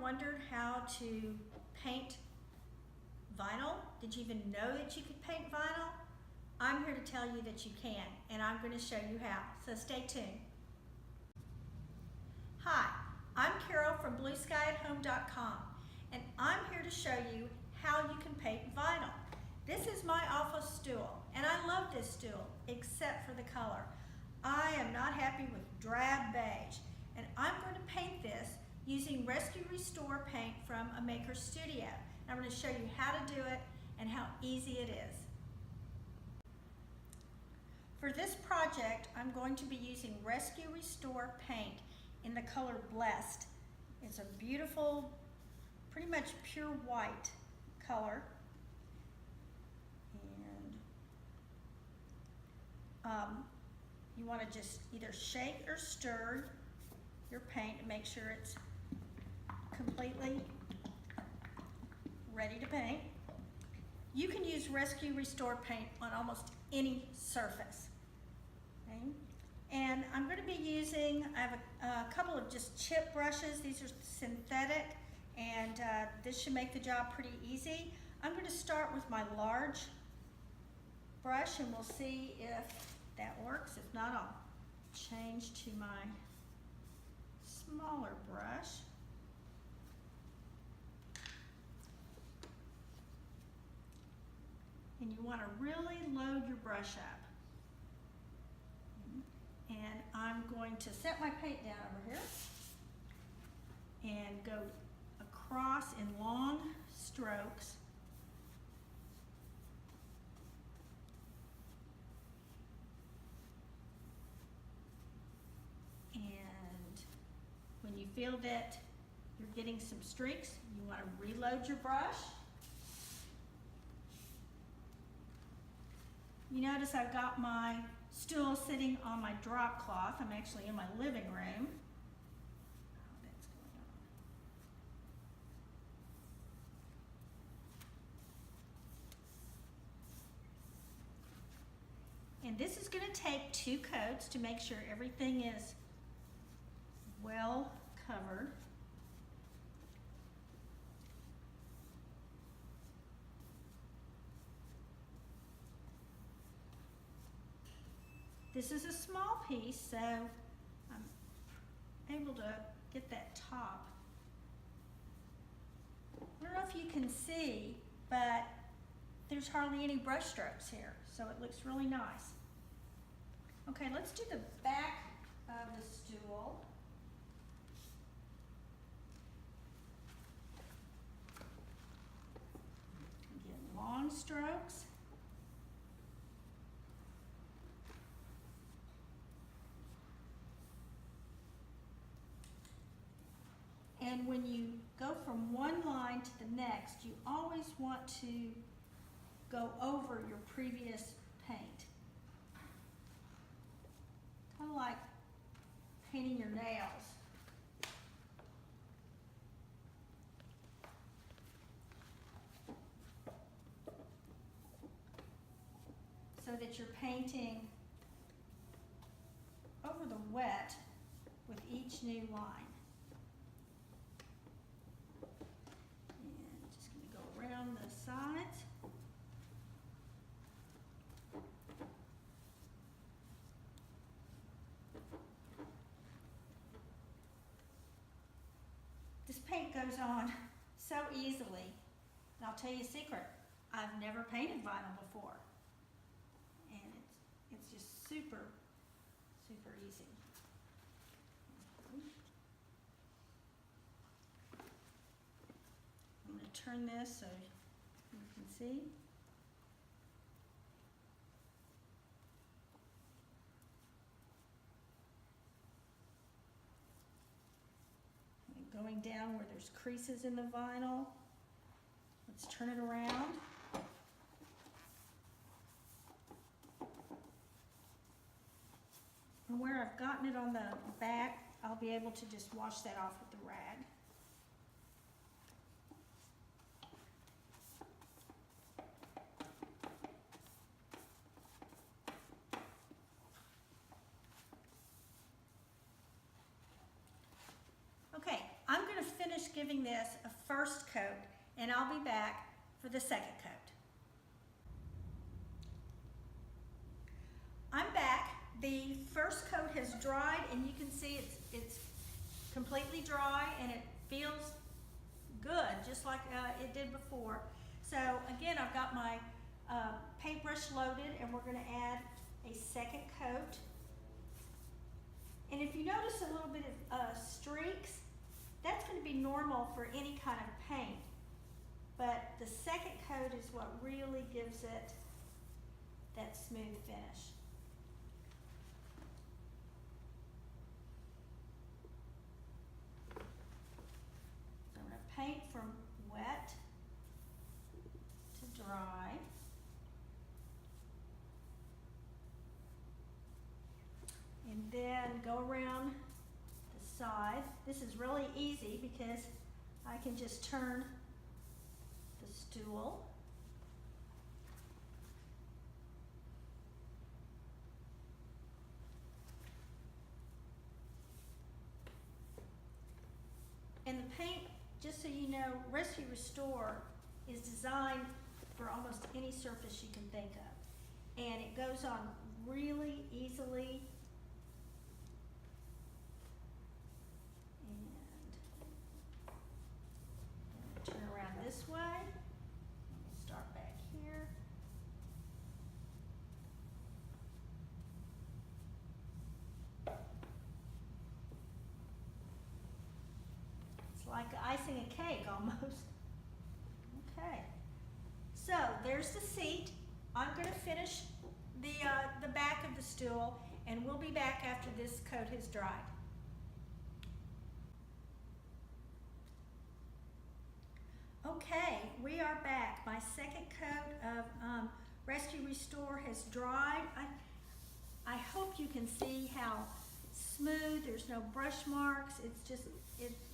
wondered how to paint vinyl? Did you even know that you could paint vinyl? I'm here to tell you that you can, and I'm going to show you how, so stay tuned. Hi, I'm Carol from BlueSkyAtHome.com, and I'm here to show you how you can paint vinyl. This is my office stool, and I love this stool, except for the color. I am not happy with drab beige, and I'm going to paint this using Rescue Restore paint from a Maker Studio. And I'm going to show you how to do it and how easy it is. For this project, I'm going to be using Rescue Restore paint in the color Blessed. It's a beautiful, pretty much pure white color. And you want to just either shake or stir your paint to make sure it's completely ready to paint. You can use Rescue Restore paint on almost any surface. Okay? And I'm going to be using, I have a couple of just chip brushes. These are synthetic, and this should make the job pretty easy. I'm going to start with my large brush, and we'll see if that works. If not, I'll change to my smaller brush. And you want to really load your brush up. And I'm going to set my paint down over here and go across in long strokes. And when you feel that you're getting some streaks, you want to reload your brush. You notice I've got my stool sitting on my drop cloth. I'm actually in my living room. Oh, that's going on. And this is going to take 2 coats to make sure everything is well covered. This is a small piece, so I'm able to get that top. I don't know if you can see, but there's hardly any brush strokes here, so it looks really nice. Okay, let's do the back of the stool. Get long strokes. And when you go from one line to the next, you always want to go over your previous paint. Kind of like painting your nails. So that you're painting over the wet with each new line. Around the sides. This paint goes on so easily. And I'll tell you a secret, I've never painted vinyl before. And it's just super, super easy. I'm going to turn this so you can see. And going down where there's creases in the vinyl. Let's turn it around. And where I've gotten it on the back, I'll be able to just wash that off with the rag. giving this a first coat, and I'll be back for the second coat. I'm back. The first coat has dried, and you can see it's completely dry, and it feels good, just like it did before. So again, I've got my paintbrush loaded, and we're going to add a second coat. And if you notice a little bit of streaks, that's going to be normal for any kind of paint. But the second coat is what really gives it that smooth finish. So I'm going to paint from wet to dry. And then go around the side. This is really easy because I can just turn the stool. And the paint, just so you know, Rescue Restore is designed for almost any surface you can think of. And it goes on really easily. Turn around this way. Start back here. It's like icing a cake almost. Okay. So there's the seat. I'm going to finish the back of the stool, and we'll be back after this coat has dried. Okay, we are back. My second coat of Rescue Restore has dried. I hope you can see how smooth, there's no brush marks. It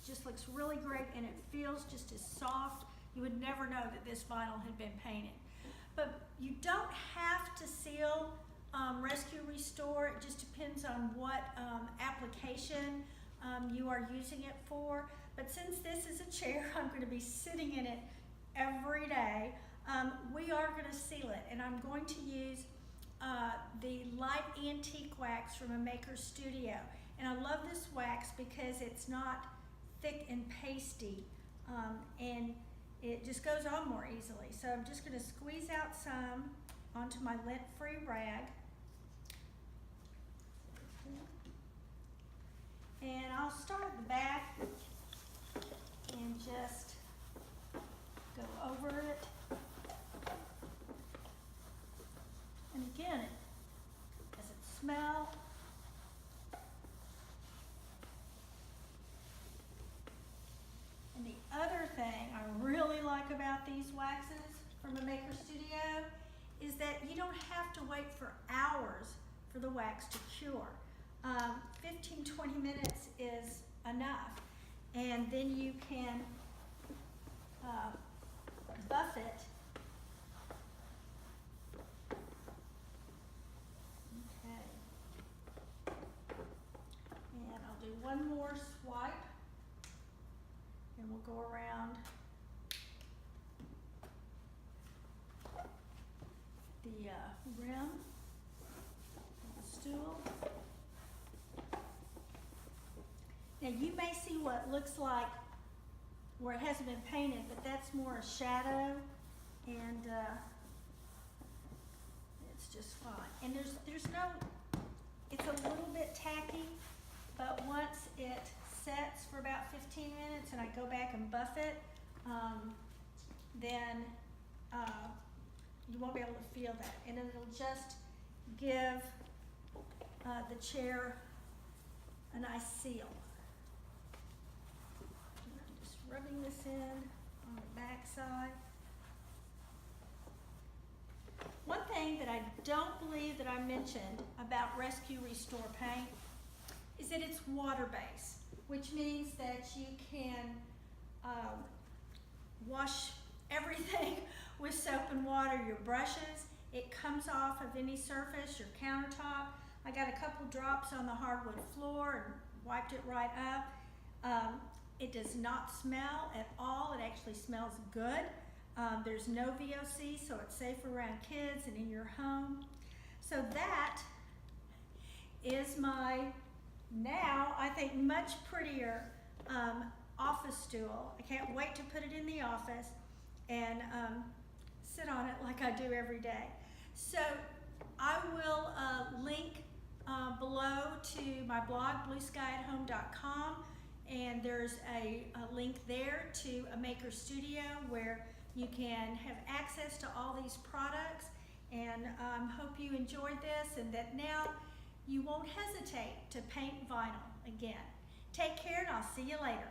just looks really great, and it feels just as soft. You would never know that this vinyl had been painted. But you don't have to seal Rescue Restore. It just depends on what application you are using it for. But since this is a chair, I'm going to be sitting in it every day. We are going to seal it, and I'm going to use the light antique wax from a Maker Studio. And I love this wax because it's not thick and pasty, and it just goes on more easily. So I'm just going to squeeze out some onto my lint-free rag. And I'll start at the back and just go over it. And again, does it smell? And the other thing I really like about these waxes from the Maker Studio is that you don't have to wait for hours for the wax to cure. 15-20 minutes is enough, and then you can buff it. Okay, and I'll do one more swipe, and we'll go around the rim of the stool. Now you may see what looks like where it hasn't been painted, but that's more a shadow, and it's just fine. And there's no, it's a little bit tacky, but once it sets for about 15 minutes and I go back and buff it, then you won't be able to feel that, and it'll just give the chair a nice seal. I'm just rubbing this in on the back side. One thing that I don't believe that I mentioned about Rescue Restore paint is that it's water-based, which means that you can wash everything with soap and water, your brushes. It comes off of any surface, your countertop. I got a couple drops on the hardwood floor and wiped it right up. It does not smell at all. It actually smells good. There's no VOC, so it's safe around kids and in your home. So that is my, now I think, much prettier office stool. I can't wait to put it in the office and sit on it like I do every day. So I will link below to my blog, blueskyathome.com, and there's a link there to a maker studio where you can have access to all these products, and hope you enjoyed this and that now you won't hesitate to paint vinyl again. Take care, and I'll see you later.